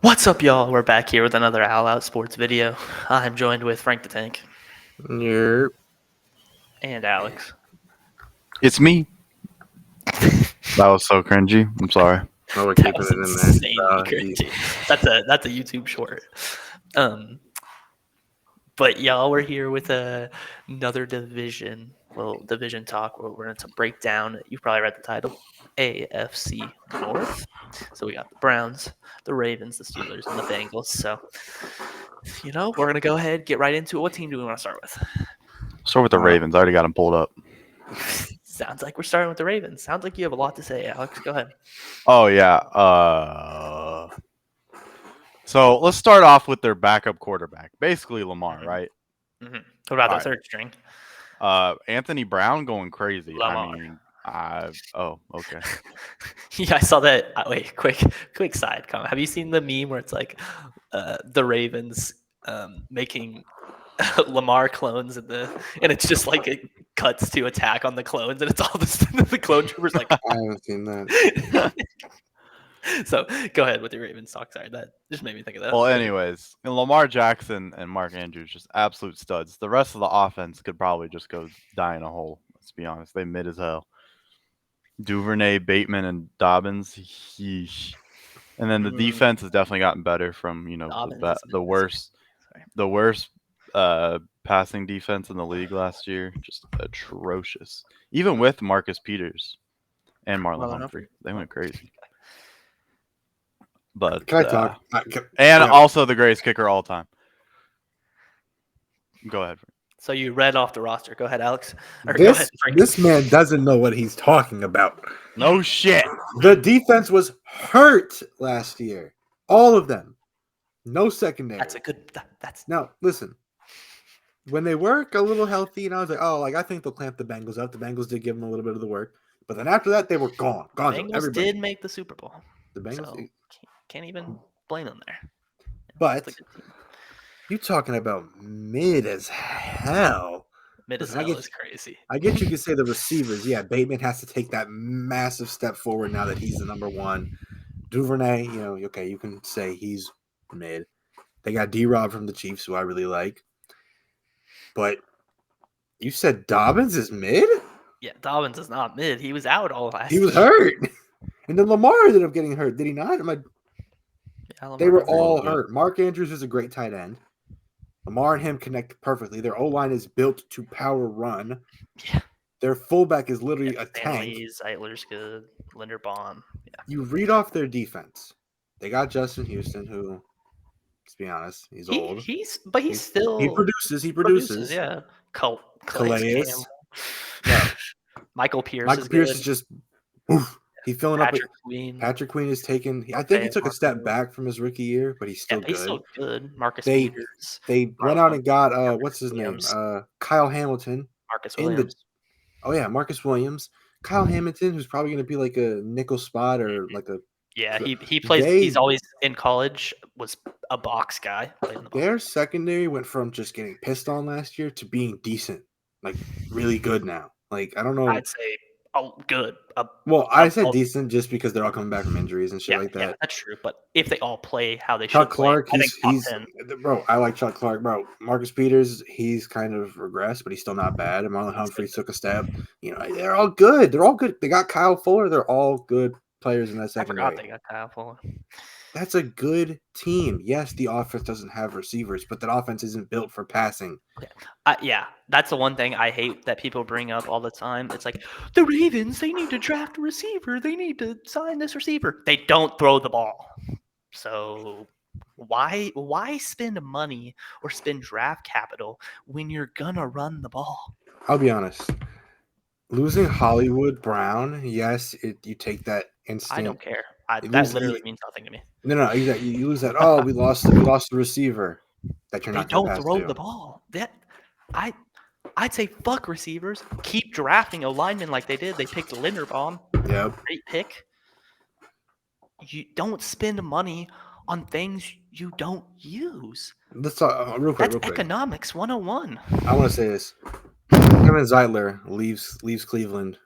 What's up, y'all? We're back here with another All Out Sports video. I'm joined with Frank the Tank Yep. and Alex. It's me. That was so cringy. I'm sorry. Oh, we're That keeping was it in insanely there. cringy. That's a YouTube short. Um, but y'all, we're here with another division talk. Where we're going to break down. You've probably read the title, AFC North. So we got the Browns, the Ravens, the Steelers, and the Bengals. So we're going to go ahead, get right into it. What team do we want to start with? Start with the Ravens. I already got them pulled up. Sounds like we're starting with the Ravens. Sounds like you have a lot to say, Alex. Go ahead. Oh yeah. So let's start off with their backup quarterback, basically Lamar, Mhm. right? Mm-hmm. What about All the third string? Anthony Brown going crazy. Lamar. Okay. Yeah, I saw that. Wait, quick side comment. Have you seen the meme where it's like the Ravens making Lamar clones and it's just like it cuts to attack on the clones and it's all the clone troopers like. I haven't seen that. So go ahead with your Ravens talk. Sorry, that just made me think of that. Well, anyways, Lamar Jackson and Mark Andrews just absolute studs. The rest of the offense could probably just go die in a hole. Let's be honest. They mid as hell. Duvernay, Bateman, and Dobbins. Yeesh. And then the defense has definitely gotten better from Dobbins the worst Sorry. the worst passing defense in the league last year. Just atrocious. Even with Marcus Peters and Marlon Humphrey, they went crazy. But Can I talk? also the greatest kicker all time. Go ahead. So you read off the roster. Go ahead, Alex. Or go This ahead, Frank. this man doesn't know what he's talking about. No shit. The defense was hurt last year. All of them. No secondary. That's a good. That's Now listen. When they work a little healthy, and I was like, oh, I think they'll clamp the Bengals up. The Bengals did give them a little bit of the work, but then after that, they were gone. Gone. Bengals Everybody. did make the Super Bowl. The Bengals. So can't even blame them there. But you talking about mid as hell. Mid as hell is crazy. I get you could say the receivers. Yeah, Bateman has to take that massive step forward now that he's the number one. Duvernay, okay, you can say he's mid. They got D-Rob from the Chiefs, who I really like. But you said Dobbins is mid? Yeah, Dobbins is not mid. He was out all last He was year. hurt. And then Lamar ended up getting hurt. Did he not? They were all hurt. Mark Andrews is a great tight end. Lamar and him connect perfectly. Their O-line is built to power run. Yeah. Their fullback is literally a tank. Zeitler's good. Linderbaum. Yeah. You read off their defense. They got Justin Houston, who, let's be honest, he's old. He produces. Yeah. Calais. Yeah. Michael Pierce is just he's filling Patrick up. Queen. Patrick Queen is taking. I think he took a step back from his rookie year, but he's still good. He's still good. Marcus Peters. They went out and got what's his name? Kyle Hamilton. Marcus Williams. Marcus Williams. Kyle Hamilton, who's probably going to be like a nickel spot or like a. Yeah, he plays. He's always in college was a box guy. Their secondary went from just getting pissed on last year to being decent, like really good now. Like I don't know. I'd say good. I said decent just because they're all coming back from injuries and shit like that. Yeah, that's true. But if they all play how they Chuck should Clark, play, I like Chuck Clark, bro. Marcus Peters, he's kind of regressed, but he's still not bad. And Marlon Humphrey took a step. They're all good. They're all good. They got Kyle Fuller. They're all good players in that secondary. I forgot they got Kyle Fuller. That's a good team. Yes, the offense doesn't have receivers, but that offense isn't built for passing. Yeah, that's the one thing I hate that people bring up all the time. It's like, the Ravens, they need to draft a receiver. They need to sign this receiver. They don't throw the ball. So why spend money or spend draft capital when you're going to run the ball? I'll be honest. Losing Hollywood Brown, yes, you take that instant. I don't care. That literally means nothing to me. No, exactly. You lose that. Oh, we lost the receiver. That you're not. They don't throw the ball. I'd say fuck receivers. Keep drafting a lineman like they did. They picked Linderbaum. Yep. Great pick. You don't spend money on things you don't use. Let's talk real quick. That's economics 101. I want to say this. Kevin Zeitler leaves Cleveland,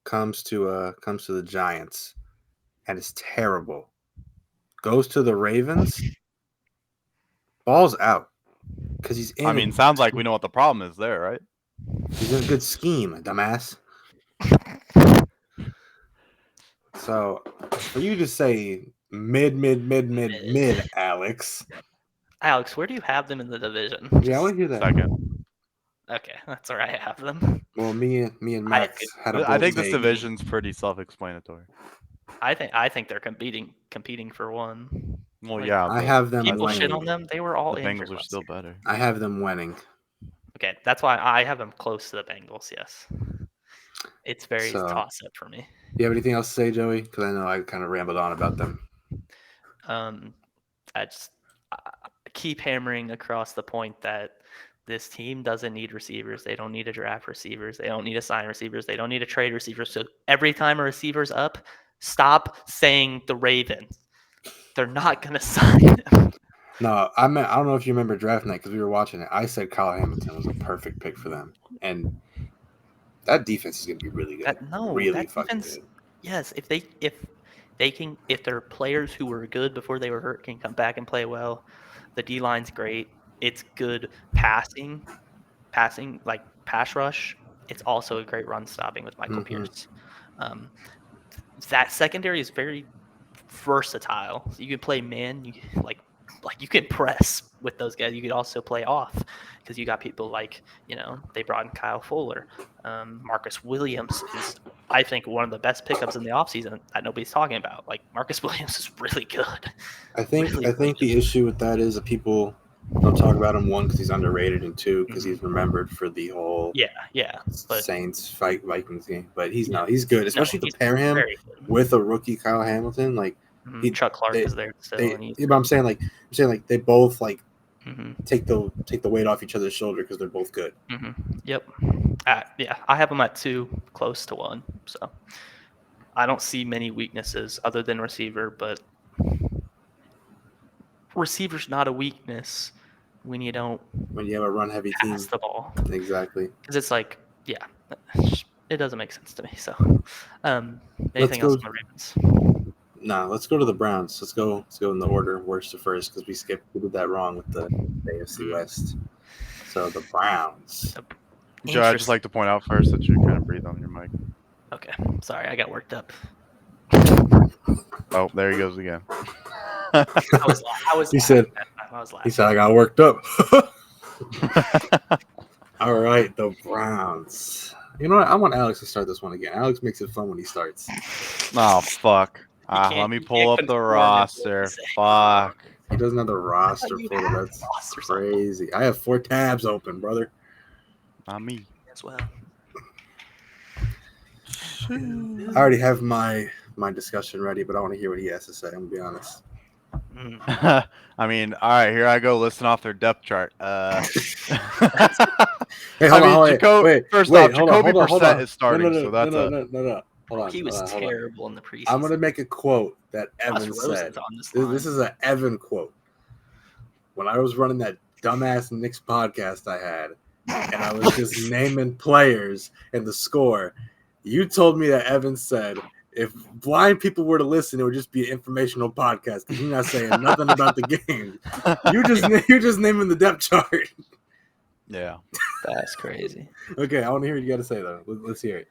comes to the Giants, and is terrible. goes to the Ravens, ball's out because he's in. I mean, sounds like we know what the problem is there, right? He's in a good scheme, dumbass. So for you to say mid, Alex. Alex, where do you have them in the division? Yeah, I want to hear that. Second. Okay, that's where I have them. Well, me and Max had a I bold think this take. division's pretty self-explanatory. I think they're competing for one. Well, Like, yeah, I but have them People shit winning. on them. They were all the injured Bengals are last still year. better. I have them winning. Okay, that's why I have them close to the Bengals. Yes, it's very So- toss up for me. Do you have anything else to say, Joey? Because I know I kind of rambled on about them. I just keep hammering across the point that this team doesn't need receivers. They don't need to draft receivers. They don't need to sign receivers. They don't need to trade receivers. So every time a receiver's up, stop saying the Ravens. They're not going to sign him. No, I don't know if you remember draft night because we were watching it. I said Kyle Hamilton was a perfect pick for them, and that defense is going to be really good. Really that fucking defense. good. Yes, if their players who were good before they were hurt can come back and play well, the D line's great. It's good passing like pass rush. It's also a great run stopping with Michael Pierce. That secondary is very versatile. You can play man, you can press with those guys. You could also play off because you got people like they brought in Kyle Fuller. Marcus Williams is, I think, one of the best pickups in the offseason that nobody's talking about. Like Marcus Williams is really good. I think the issue with that is that people don't talk about him, one, because he's underrated, and two, because he's remembered for the whole but Saints fight Vikings game. But he's good, especially to pair him very good. with a rookie Kyle Hamilton. Like Chuck Clark is there still. but I'm saying like they both like Mhm. take the weight off each other's shoulder because they're both good. Yep. I have them at 2, close to 1. So I don't see many weaknesses other than receiver, but receiver's not a weakness when you don't When you have a run heavy team, pass the ball. exactly. Because it's like, it doesn't make sense to me. So, anything go- else on the Ravens? Nah, let's go to the Browns. Let's go in the order worst to first because we did that wrong with the AFC West. So the Browns. Joe, I'd just like to point out first that you kind of breathe on your mic. Okay, sorry, I got worked up. Oh, there he goes again. I was. He said. I was laughing. He said I got worked up. All right, the Browns. You know what? I want Alex to start this one again. Alex makes it fun when he starts. Oh, fuck. Let me pull up the roster. Fuck. He doesn't have the roster you for it. have That's the roster crazy. I have 4 tabs open, brother. Not me. as well. I already have my discussion ready, but I want to hear what he has to say. I'm gonna be honest. I mean, all right, here I go listing off their depth chart. Hey, hold on, First off, Jacoby Brissett is starting, so that's no. Hold on. He was terrible in the preseason. I'm gonna make a quote that Evan said. This is an Evan quote. When I was running that dumbass Knicks podcast I had, and I was just naming players and the score, you told me that Evan said, if blind people were to listen, it would just be an informational podcast because you're not saying nothing about the game. You're just naming the depth chart. Yeah. That's crazy. Okay, I want to hear what you got to say, though. Let's hear it.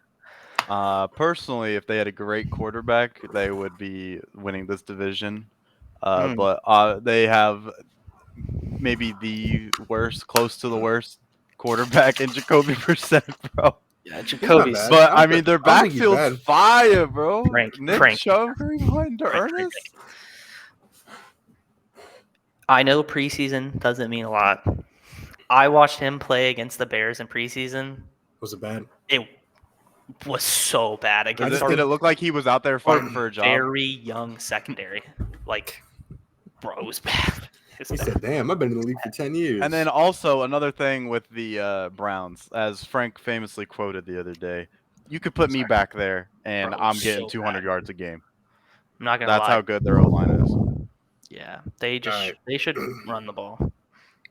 Personally, if they had a great quarterback, they would be winning this division. But they have maybe the worst, close to the worst quarterback in Jacoby Brissett, bro. Yeah, Jacoby's. But I mean, their backfield's fire, bro. Nick Chubb, Ernest. I know preseason doesn't mean a lot. I watched him play against the Bears in preseason. Was it bad? It was so bad against. Did it look like he was out there fighting for a job? Very young secondary, like, bro, it was bad. He said, "Damn, I've been in the league for 10 years." And then also another thing with the Browns, as Frank famously quoted the other day, you could put me back there, and I'm getting 200 yards a game. I'm not gonna lie. That's how good their O-line is. Yeah, they should run the ball.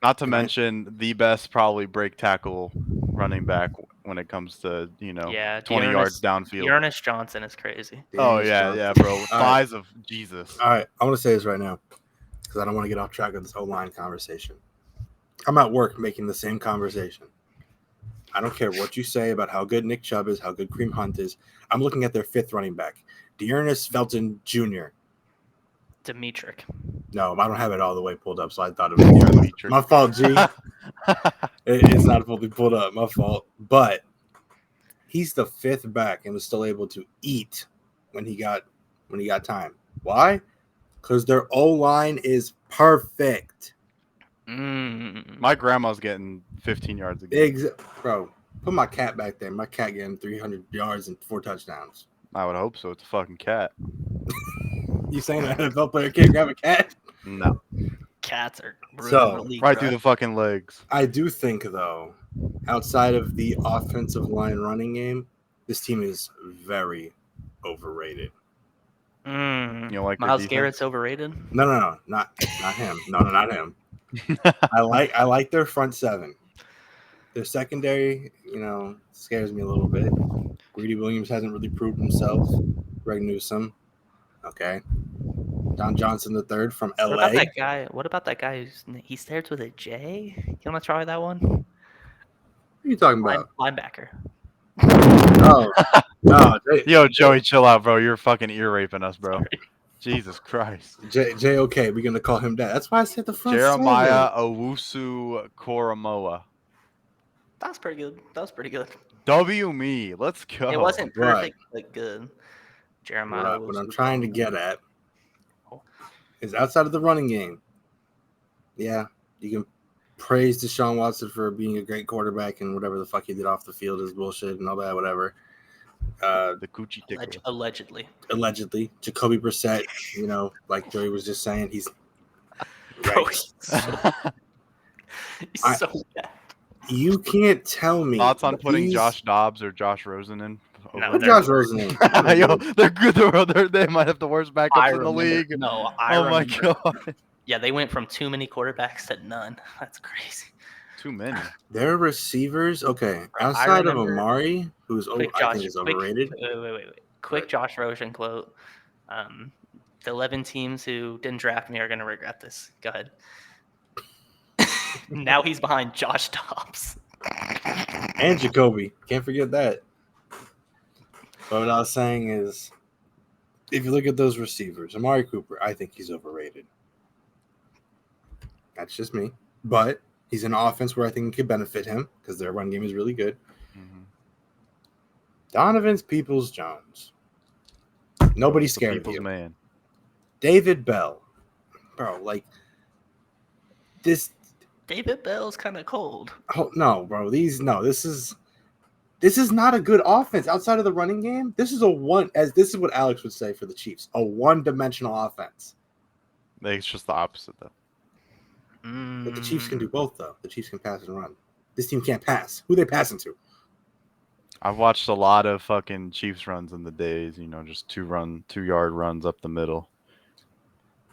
Not to mention the best probably break tackle running back when it comes to Yeah, 20 yards downfield. Ernest Johnson is crazy. Oh Dearness yeah, Johnson. yeah, bro. All right. Thighs of Jesus. All right, I want to say this right now because I don't want to get off track of this O-line conversation. I'm at work making the same conversation. I don't care what you say about how good Nick Chubb is, how good Kareem Hunt is. I'm looking at their 5th running back, Dearness Felton Jr. Demetric. No, I don't have it all the way pulled up, so I thought it was Dearness. My fault, G. It's not fully pulled up. My fault. But he's the 5th back and was still able to eat when he got time. Why? Because their O-line is perfect. My grandma's getting 15 yards a game. Bro, put my cat back there. My cat getting 300 yards and 4 touchdowns. I would hope so. It's a fucking cat. You saying an NFL player can't grab a cat? No. Cats are So, the league, Right bro. through the fucking legs. I do think, though, outside of the offensive line running game, this team is very overrated. You don't like their Myles defense? Garrett's overrated. No, not him. No, not him. I like their front 7. Their secondary, scares me a little bit. Greedy Williams hasn't really proved himself. Greg Newsome, okay. Don Johnson III from LA. What about that guy? He starts with a J. You want to try that one? What are you talking about? Linebacker. No. Yo, Joey, chill out, bro. You're fucking ear raping us, bro. Sorry. Jesus Christ. JOK, we're gonna call him that. That's why I said the front Jeremiah 7. Owusu Koromoa. That's pretty good. W me. Let's go. It wasn't Right. perfect, but good. Jeremiah. What I'm trying to get at is outside of the running game. Yeah, you can praise Deshaun Watson for being a great quarterback and whatever the fuck he did off the field is bullshit and all that, whatever. The coochie tickler. Allegedly. Jacoby Brissett, like Joey was just saying, he's Bro, right. he's so bad. You can't tell me. Thoughts on putting Josh Dobbs or Josh Rosen in? No, Josh Rosen in. Yo, they're good. They might have the worst backups in the league. No, my god. Yeah, they went from too many quarterbacks to none. That's crazy. Too many. Their receivers, okay. Outside of Amari, who's I think is overrated. Wait. Quick Josh Rosen quote. The 11 teams who didn't draft me are going to regret this. Go ahead. Now he's behind Josh Dobbs. And Jacoby. Can't forget that. But what I was saying is, if you look at those receivers, Amari Cooper, I think he's overrated. That's just me. But he's in an offense where I think it could benefit him because their run game is really good. Mm-hmm. Donovan's Peoples-Jones. Nobody's scared of you. Man. David Bell. Bro, like, this. David Bell's kind of cold. Oh, no, bro. This is not a good offense outside of the running game. This is this is what Alex would say for the Chiefs, a one-dimensional offense. It's just the opposite, though. But the Chiefs can do both, though. The Chiefs can pass and run. This team can't pass. Who they passing to? I've watched a lot of fucking Chiefs runs in the days, just 2-yard runs up the middle.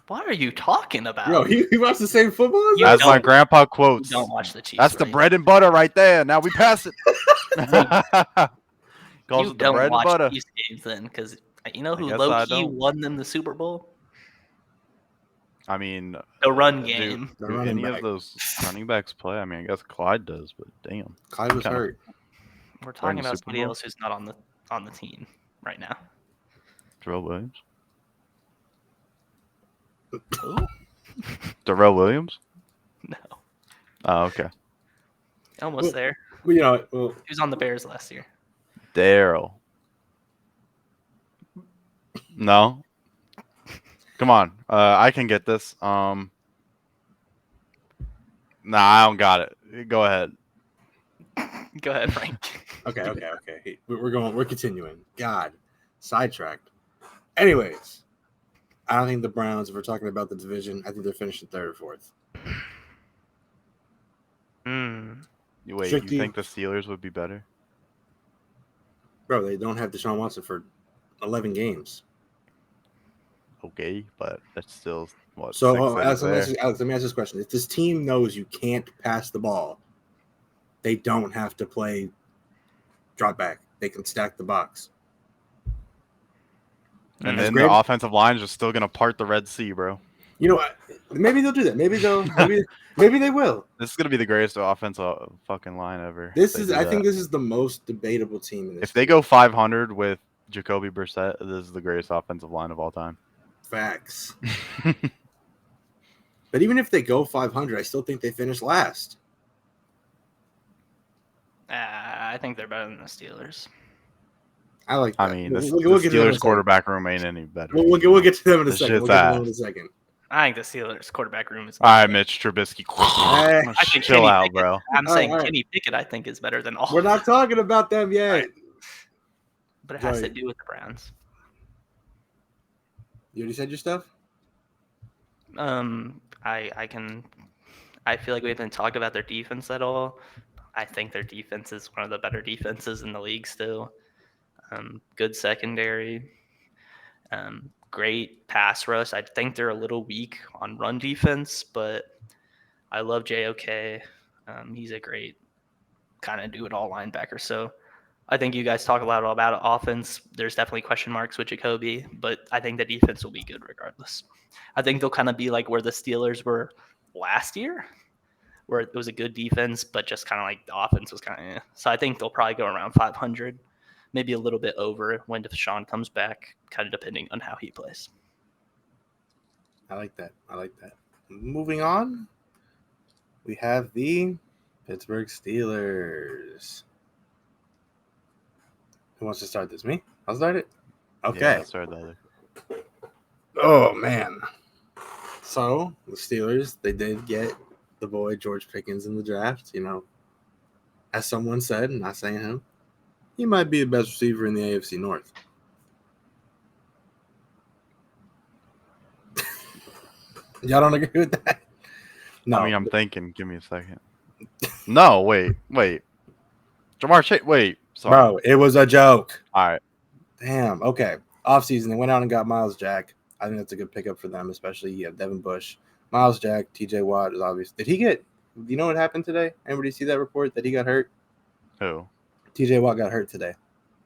What are you talking about? Bro, you watch the same football? As my grandpa quotes. You don't watch the Chiefs. That's the bread and butter right there. Now we pass it. Calls it the bread and butter. Chiefs games then, because you know who I guess low-key won them the Super Bowl? I mean, the run game. Do any of those running backs play? I mean, I guess Clyde does, but damn. Clyde was hurt. We're talking about somebody else who's not on the team right now. Darrell Williams? Who? Darrell Williams? No. Oh, okay. Almost there. Well, he was on the Bears last year. Darryl. No. Come on. I can get this. Nah, I don't got it. Go ahead. Go ahead, Frank. Okay. We're continuing. God. Sidetracked. Anyways. I don't think the Browns, if we're talking about the division, I think they're finishing 3rd or 4th. Wait, you think the Steelers would be better? Bro, they don't have Deshaun Watson for 11 games. Okay, but that's still what? So, Alex, let me ask this question. If this team knows you can't pass the ball, they don't have to play drop back. They can stack the box. And As then great- the offensive line is just still gonna part the Red Sea, bro. You know what? Maybe they'll do that. Maybe they will. This is gonna be the greatest offensive fucking line ever. This if they is do I think that. this is the most debatable team in this. If they go 500 with Jacoby Brissett, this is the greatest offensive line of all time. Facts. But even if they go 500, I still think they finish last. I think they're better than the Steelers. I like that. I mean, the We'll get to them in a Steelers second. quarterback room ain't any better. We'll get to them in a The second. shit's We'll get to them ass. in a second. I think the Steelers quarterback room is. All right, Mitch Trubisky. Hey. I think Chill Kenny out, Pickett- bro. I'm All saying right. Kenny Pickett, I think, is better than all. We're not talking about them yet. Right. But it has to Joey. do with the Browns. You already said your stuff? I feel like we haven't talked about their defense at all. I think their defense is one of the better defenses in the league still. Good secondary. Great pass rush. I think they're a little weak on run defense, but I love JOK. He's a great kind of do-it-all linebacker. So I think you guys talk a lot about offense. There's definitely question marks with Jacoby, but I think the defense will be good regardless. I think they'll kind of be like where the Steelers were last year, where it was a good defense, but just kind of like the offense was kind of. So I think they'll probably go around 500, maybe a little bit over when Deshaun comes back, kind of depending on how he plays. I like that. Moving on, we have the Pittsburgh Steelers. Who wants to start this? Me? I'll start it. Okay. Yeah, that's right, the other. Oh man. So the Steelers, they did get the boy George Pickens in the draft. You know, as someone said, not saying him, he might be the best receiver in the AFC North. Y'all don't agree with that? No. I mean, I'm thinking. Give me a second. No, wait. Jamar Chase. Wait. Sorry. Bro, it was a joke. All right. Damn. Okay. Offseason, they went out and got Miles Jack. I think that's a good pickup for them, especially you have Devin Bush. Miles Jack, TJ Watt is obvious. Did he get – do you know what happened today? Anybody see that report that he got hurt? Who? TJ Watt got hurt today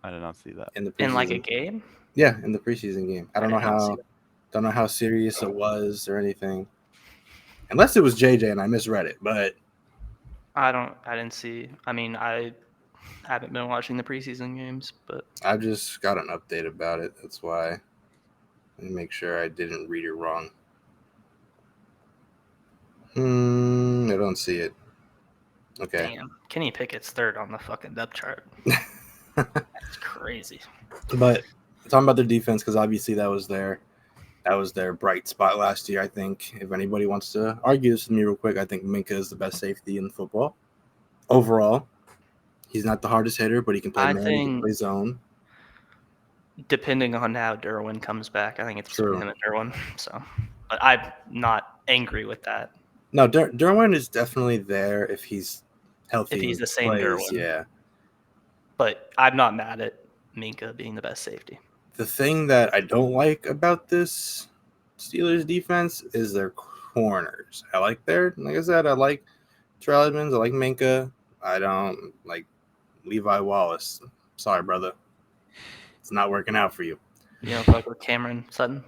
I did not see that. in the preseason. In like a game? Yeah, in the preseason game. I don't know did not see how serious it was or anything. Unless it was JJ and I misread it, but I didn't see. I mean, I haven't been watching the preseason games, but I just got an update about it. That's why. Let me make sure I didn't read it wrong. I don't see it. Okay. damn, Kenny Pickett's third on the fucking depth chart. That's crazy. But talking about their defense, because obviously that was their bright spot last year. I think if anybody wants to argue this with me real quick, I think Minka is the best safety in football. Overall, he's not the hardest hitter, but he can play man, he can play zone. Depending on how Derwin comes back, I think it's True. between him and Derwin. So, but I'm not angry with that. No, Derwin is definitely there if he's healthy. If he's the same plays, Derwin. yeah. But I'm not mad at Minka being the best safety. The thing that I don't like about this Steelers defense is their corners. Like I said, I like Terrell Edmonds. I like Minka. I don't like Levi Wallace. Sorry, brother. It's not working out for you. You know, fuck with Cameron Sutton.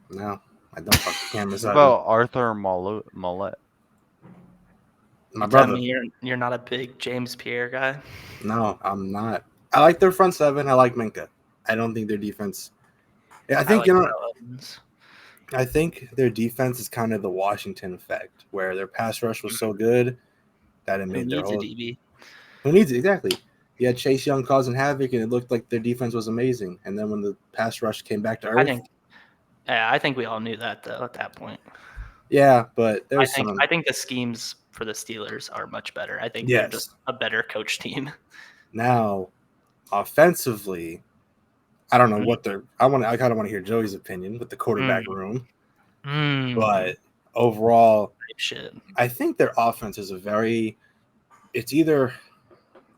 No, I don't fuck with Cameron What Sutton. about Arthur Mollett? My Tell brother. me you're not a big James Pierre guy. No, I'm not. I like their front seven. I like Minka. I don't think their defense. Yeah, I think like you know. Terrell Edmonds. I think their defense is kind of the Washington effect, where their pass rush was so good that it Who made their needs a whole. DB? Who needs it? Exactly. You had Chase Young causing havoc, and it looked like their defense was amazing. And then when the pass rush came back to earth, I think we all knew that though at that point. yeah, but there I was think the schemes for the Steelers are much better. I think Yes. they're just a better coach team. Now, offensively, I don't know what they're. I kind of want to hear Joey's opinion with the quarterback room, but overall, Shit. I think their offense is it's either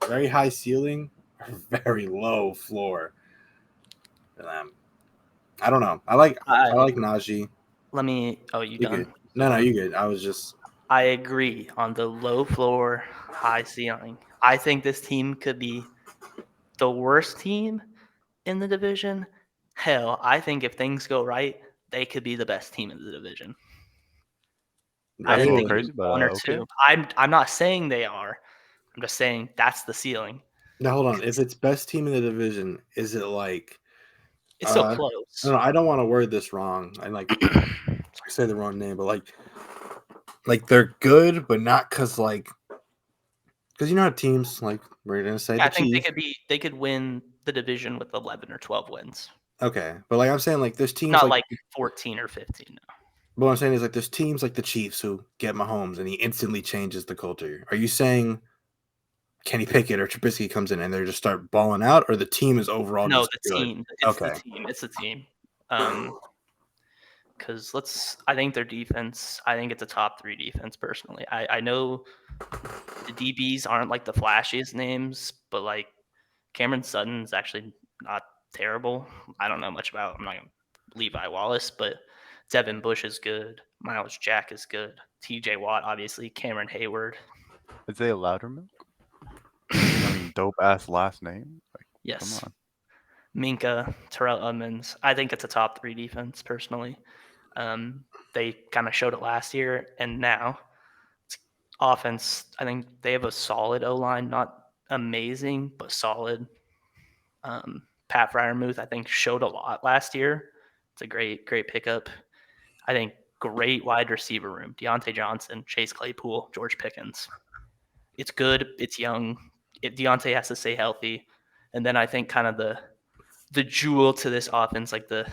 very high ceiling or very low floor. I don't know. I like Najee. Let me. Oh, you You done? good? No, you good. I was just I agree on the low floor, high ceiling. I think this team could be the worst team in the division. Hell, I think if things go right, they could be the best team in the division. I That's a think they little could Really? be crazy, but one or okay. two. I'm not saying they are. I'm just saying that's the ceiling. Now hold on. If it's best team in the division, is it like It's so I close. don't know, I don't want to word this wrong and like say the wrong name, but like they're good, but not because you know how teams like we're gonna say I the think Chiefs. they could win the division with 11 or 12 wins. Okay, but like I'm saying, like there's teams Not like like 14 or 15. No. but what I'm saying is like there's teams like the Chiefs who get Mahomes and he instantly changes the culture. Are you saying Kenny Pickett or Trubisky comes in and they just start balling out, or the team is overall No, just the good? team. It's the Okay, team. It's the team. Because I think their defense. I think it's a top 3 defense personally. I know the DBs aren't like the flashiest names, but like Cameron Sutton's actually not terrible. I don't know much about. I'm not gonna Levi Wallace, but Devin Bush is good. Miles Jack is good. T.J. Watt, obviously. Cameron Hayward. Is they a Loudermilk? I mean, dope ass last name. Like, Yes. come on. Minka, Terrell Owens. I think it's a top 3 defense personally. They kind of showed it last year, and now offense. I think they have a solid O line, not amazing, but solid. Pat Fryermuth, I think, showed a lot last year. It's a great pickup. I think great wide receiver room. Deontay Johnson, Chase Claypool, George Pickens. It's good. It's young. Deontay has to stay healthy, and then I think kind of the jewel to this offense, like the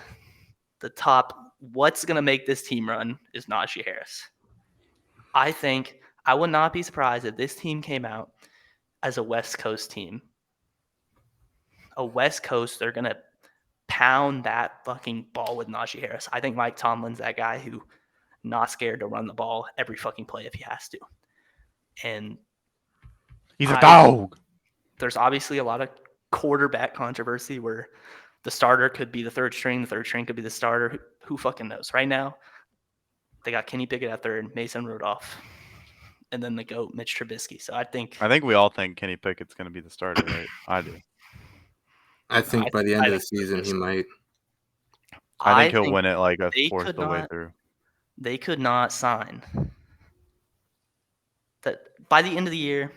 top. What's gonna make this team run is Najee Harris. I think I would not be surprised if this team came out as a West Coast team. A West Coast, they're gonna pound that fucking ball with Najee Harris. I think Mike Tomlin's that guy who not scared to run the ball every fucking play if he has to. And He's a I dog. there's obviously a lot of quarterback controversy where the starter could be the third string could be the starter. Who fucking knows? Right now, they got Kenny Pickett at third, Mason Rudolph, and then the GOAT, Mitch Trubisky. So I think We all think Kenny Pickett's going to be the starter, right? I do. I think by the end I of the think season he Trubisky. might. I think I he'll think win it like a they fourth could the way not. through. They could not sign that by the end of the year.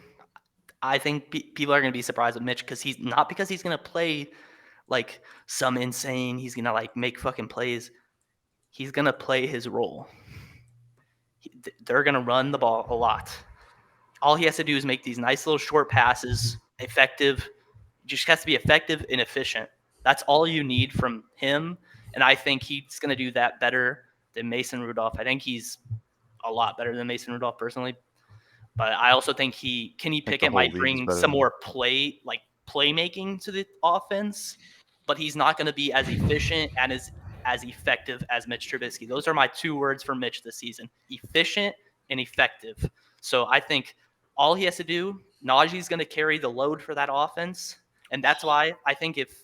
I think people are going to be surprised with Mitch because he's going to play like some insane. He's going to like make fucking plays. He's going to play his role. They're going to run the ball a lot. All he has to do is make these nice little short passes, effective. Just has to be effective and efficient. That's all you need from him. And I think he's going to do that better than Mason Rudolph. I think he's a lot better than Mason Rudolph personally. But I also think Kenny I think the Pickett whole might league is bring better some than him. more playmaking to the offense, but he's not going to be as efficient and as effective as Mitch Trubisky. Those are my 2 words for Mitch this season: efficient and effective. So I think all he has to do, Najee's going to carry the load for that offense, and that's why I think if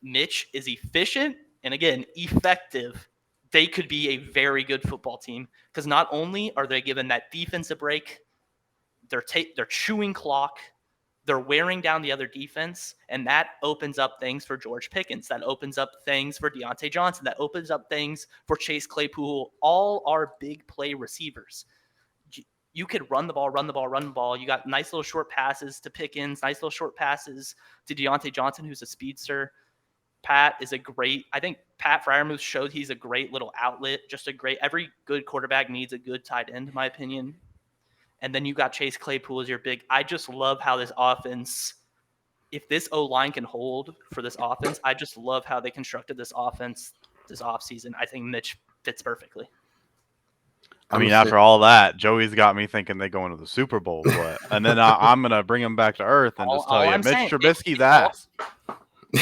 Mitch is efficient and again effective, they could be a very good football team because not only are they given that defensive break, they're chewing clock, they're wearing down the other defense, and that opens up things for George Pickens. That opens up things for Deontay Johnson. That opens up things for Chase Claypool. All our big play receivers. You could run the ball, run the ball, run the ball. You got nice little short passes to Pickens, nice little short passes to Deontay Johnson, who's a speedster. I think Pat Fryermuth showed he's a great little outlet. Every good quarterback needs a good tight end, in my opinion. And then you got Chase Claypool as your big. I just love how this offense, if this O-line can hold for this offense, I just love how they constructed this offense this offseason. I think Mitch fits perfectly. I mean, after all that, Joey's got me thinking they go into the Super Bowl. But and then I'm going to bring him back to earth and just tell All you, I'm Mitch saying, Trubisky's ass.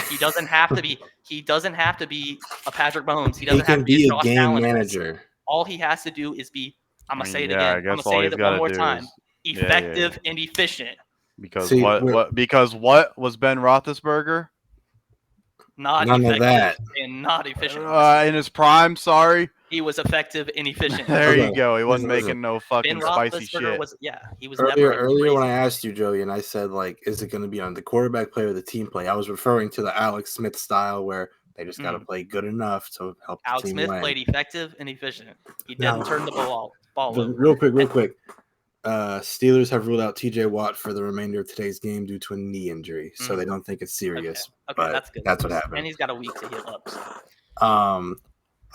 He doesn't have to be. He doesn't have to be a Patrick Mahomes. He He doesn't have can to be be a a Josh game Allen. manager. All he has to do is be. I'm I gonna mean, say it yeah, again. I I'm guess gonna all say he's it got one to more do time. is Effective and efficient. Because See, what was Ben Roethlisberger Not none of effective that. and not efficient. in his prime? Sorry, He was effective and efficient. There you Okay. go. He wasn't Listen. making no Ben fucking spicy Roethlisberger shit. was he was never Earlier when I crazy. asked you, Joey, and I said, like, is it going to be on the quarterback play or the team play? I was referring to the Alex Smith style where they just got to play good enough to help the Alex team Smith win. played effective and efficient. He Now- didn't turn the ball over. Real quick. Steelers have ruled out TJ Watt for the remainder of today's game due to a knee injury, so they don't think it's serious. Okay, but that's good. That's what And happened. he's got a week to heal up. So.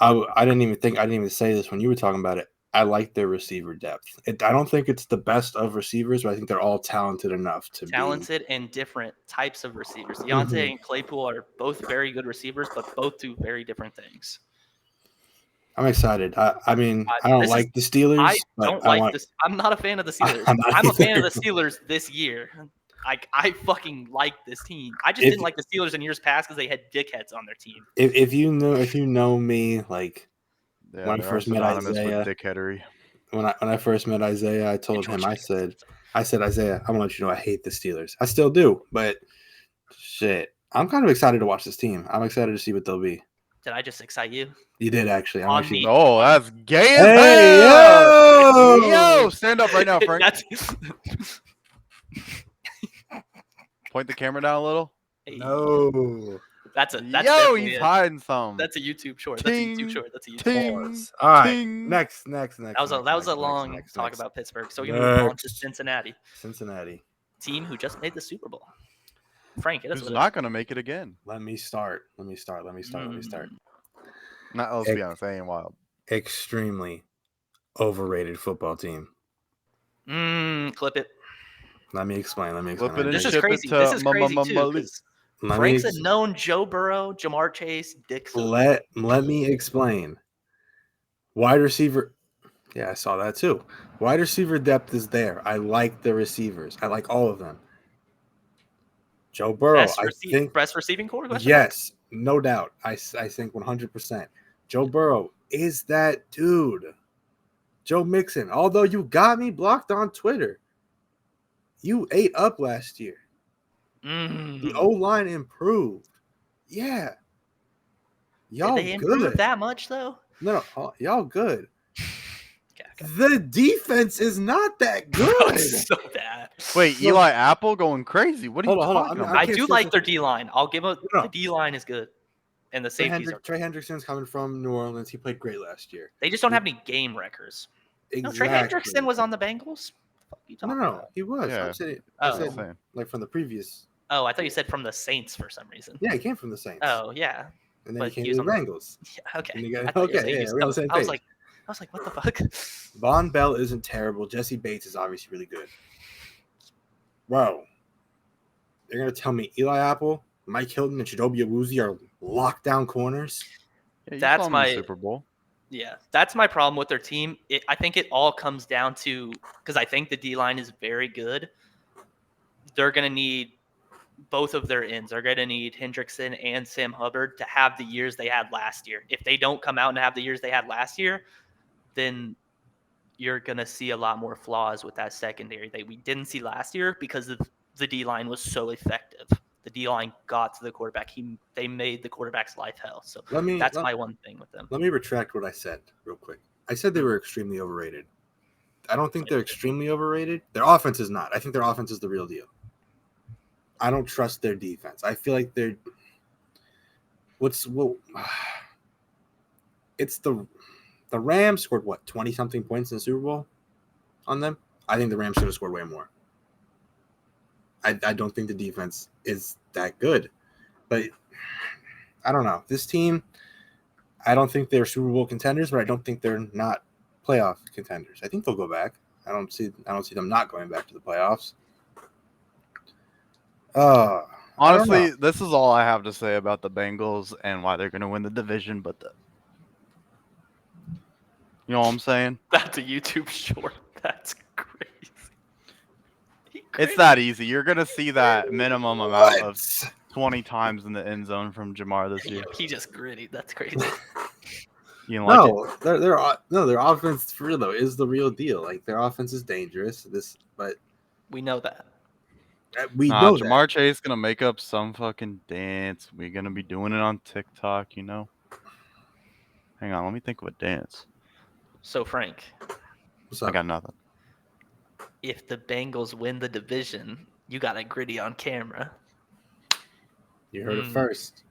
I didn't even say this when you were talking about it. I like their receiver depth. I don't think it's the best of receivers, but I think they're all talented enough to Talented and different types of receivers. Deontay and Claypool are both very good receivers, but both do very different things. I'm excited. I mean, I don't like the Steelers. I but don't like this. I'm not a fan of the Steelers. I'm a fan of the Steelers this year. I fucking like this team. I just didn't like the Steelers in years past because they had dickheads on their team. If you know me, like when I first met Isaiah, dickheadery. When I first met Isaiah, I told him, I said, Isaiah, I'm gonna let you know I hate the Steelers. I still do, but shit, I'm kind of excited to watch this team. I'm excited to see what they'll be. Did I just excite you? You did actually. Oh, that's gay as hey, hell! Yo, stand up right now, Frank. Point the camera down a little. No. That's he's hiding some. That's a YouTube short. That's a YouTube short. All right. Next. That was a long talk about Pittsburgh. So we're gonna move on to Cincinnati. Team who just made the Super Bowl. Frank, who's not gonna make it again? Let me start. Let's be honest, that ain't wild. Extremely overrated football team. Clip it. Let me explain. This is crazy. This is crazy too. Frank's a known Joe Burrow, Jamar Chase, Dixon. Let me explain. Wide receiver. Yeah, I saw that too. Wide receiver depth is there. I like the receivers. I like all of them. Joe Burrow, best receiving core? Yes, no doubt. I think 100%. Joe Burrow is that dude. Joe Mixon, although you got me blocked on Twitter, you ate up last year. The O-line improved. Yeah. Y'all Did they improve that much, though? No, y'all good. The defense is not that good. So bad. Wait, Eli Apple going crazy. What are you talking about? I do like their D-line. I'll give them the D-line is good. And the safeties are Trey Hendrickson's coming from New Orleans. He played great last year. They just don't have any game records. Exactly. No, Trey Hendrickson was on the Bengals? No, he was. Yeah. I said, like from the previous. Oh, I thought you said from the Saints for some reason. Yeah, he came from the Saints. Oh, yeah. And then he came to the Bengals. Yeah, okay. We're on the same page. I was like, what the fuck? Von Bell isn't terrible. Jesse Bates is obviously really good. Bro, you're going to tell me Eli Apple, Mike Hilton, and Chidobe Awuzie are lockdown corners? Yeah, that's my Super Bowl. Yeah, that's my problem with their team. I think it all comes down to because I think the D-line is very good. They're going to need both of their ends. They're going to need Hendrickson and Sam Hubbard to have the years they had last year. If they don't come out and have the years they had last year, then you're going to see a lot more flaws with that secondary that we didn't see last year because the D-line was so effective. The D-line got to the quarterback. They made the quarterback's life hell. So that's my one thing with them. Let me retract what I said real quick. I said they were extremely overrated. I don't think they're extremely overrated. Their offense is not. I think their offense is the real deal. I don't trust their defense. I feel like they're it's the Rams scored 20-something points in the Super Bowl on them. I think the Rams should have scored way more. I don't think the defense is that good. But I don't know. This team, I don't think they're Super Bowl contenders, but I don't think they're not playoff contenders. I think they'll go back. I don't see them not going back to the playoffs. Honestly, this is all I have to say about the Bengals and why they're going to win the division. But you know what I'm saying? That's a YouTube short. That's crazy. It's that easy. You're going to see that minimum amount of 20 times in the end zone from Jamar this year. He just gritty. That's crazy. Their offense for real though is the real deal. Like their offense is dangerous. But we know that. We know Jamar Chase gonna make up some fucking dance. We're gonna be doing it on TikTok, you know. Hang on, let me think of a dance. So Frank, What's I up? got nothing. if the Bengals win the division, you got a gritty on camera. You heard it Mm. first.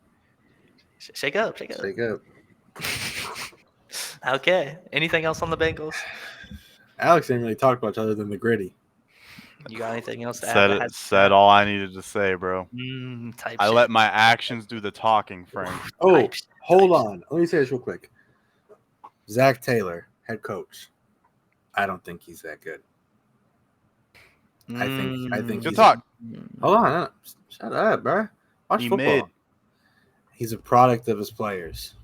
Shake up, shake up. Shake up. Okay. Anything else on the Bengals? Alex didn't really talk much other than the gritty. You got anything else to add? Said that it. has Said all I needed to say, bro. type I shit. let my actions do the talking, Frank. Oh, Type shit, hold type on. Let me say this real quick. Zach Taylor, head coach. I don't think he's that good. shit. I think Good he's talk. hold on. Shut up, bro. Watch He football. mid. He's a product of his players.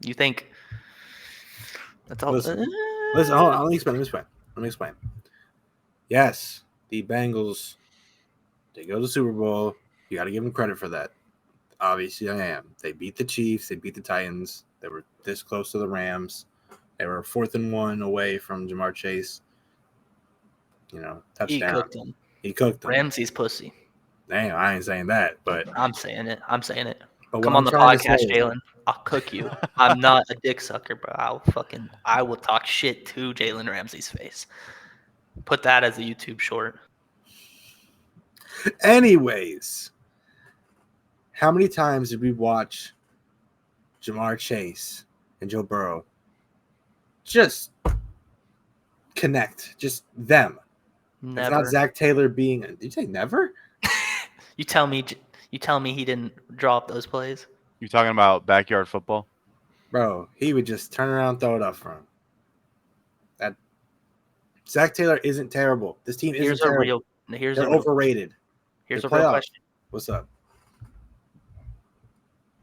You think that's all? Listen, hold on. Let me explain. Yes, the Bengals, they go to the Super Bowl. You got to give them credit for that. Obviously, I am. They beat the Chiefs. They beat the Titans. They were this close to the Rams. They were 4th and 1 away from Jamar Chase. He Touchdown. cooked him. He cooked them. Ramsey's pussy. Damn, I ain't saying that, but I'm saying it. what Come I'm on the trying to podcast, say is- Jalen. I'll cook you. I'm not a dick sucker, bro. I will talk shit to Jalen Ramsey's face. Put that as a YouTube short. Anyways, how many times did we watch Jamar Chase and Joe Burrow just connect? Just them. It's Never. not Zach Taylor being. Did you say never? You tell me he didn't draw up those plays. You talking about backyard football? Bro, he would just turn around and throw it up for him. That Zach Taylor isn't terrible. This team isn't terrible. They're overrated. Here's They're a real playoff. question. What's up?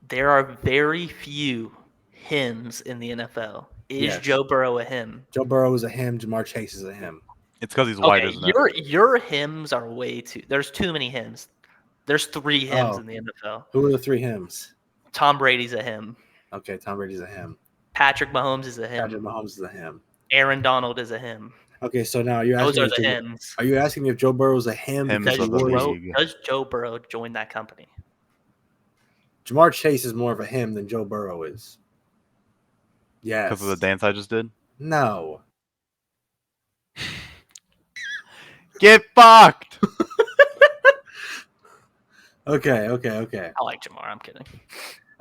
There are very few hymns in the NFL. Is Yes. Joe Burrow a hymn? Joe Burrow is a him. Jamar Chase is a him. It's because he's white, Okay, isn't it? your hymns are way too. There's too many hymns. There's 3 hymns Oh. in the NFL. Who are the 3 hymns? Tom Brady's a hymn. Okay, Tom Brady's a him. Patrick Mahomes is a hymn. Patrick Mahomes is a him. Aaron Donald is a him. Okay, so now you're Those asking are the me, hymns. are you asking me if Joe Burrow's a him Hymns because of he the wore league. Does Joe Burrow join that company? Jamar Chase is more of a him than Joe Burrow is. Yes. Because of the dance I just did? No. Get fucked! Okay. I like Jamar. I'm kidding.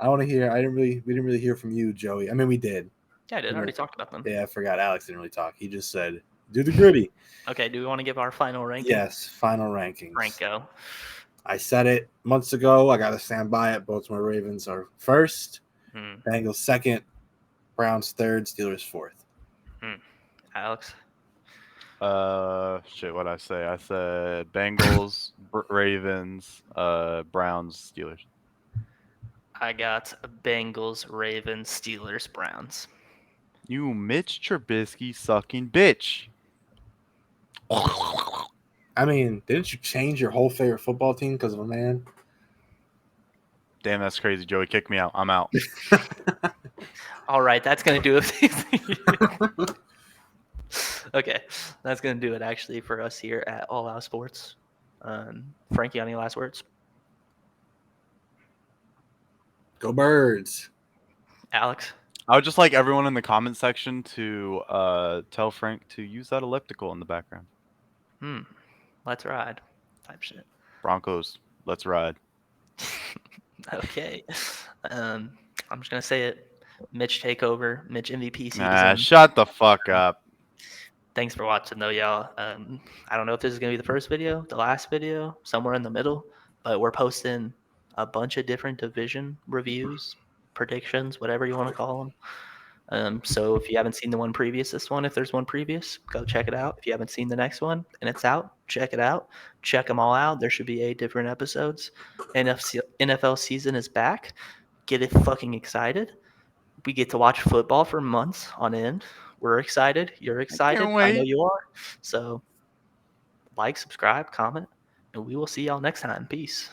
I want to hear. We didn't really hear from you, Joey. I mean, we did. Yeah, I did. I already talked about them. Yeah, I forgot. Alex didn't really talk. He just said, "Do the gritty." Okay, do we want to give our final ranking? Yes, final rankings. Franco. I said it months ago. I got to stand by it. Baltimore Ravens are first. Bengals second. Browns third. Steelers fourth. Alex. Shit, what'd I say? I said Bengals, Ravens, Browns, Steelers. I got Bengals, Ravens, Steelers, Browns. You Mitch Trubisky sucking bitch. I mean, didn't you change your whole favorite football team because of a man? Damn, that's crazy, Joey. Kick me out. I'm out. All right, that's going to do it. Okay, that's going to do it actually for us here at All Out Sports. Frankie, any last words? Go Birds. Alex? I would just like everyone in the comment section to tell Frank to use that elliptical in the background. Let's ride. Type shit. Broncos, let's ride. Okay. I'm just going to say it. Mitch takeover. Mitch MVP season. Nah, shut the fuck up. Thanks for watching, though, y'all. I don't know if this is going to be the first video, the last video, somewhere in the middle, but we're posting a bunch of different division reviews, predictions, whatever you want to call them. So if you haven't seen the one previous, this one, if there's one previous, go check it out. If you haven't seen the next one and it's out, check it out. Check them all out. There should be 8 different episodes. NFL season is back. Get it fucking excited. We get to watch football for months on end. We're excited. You're excited. I know you are. So like, subscribe, comment, and we will see y'all next time. Peace.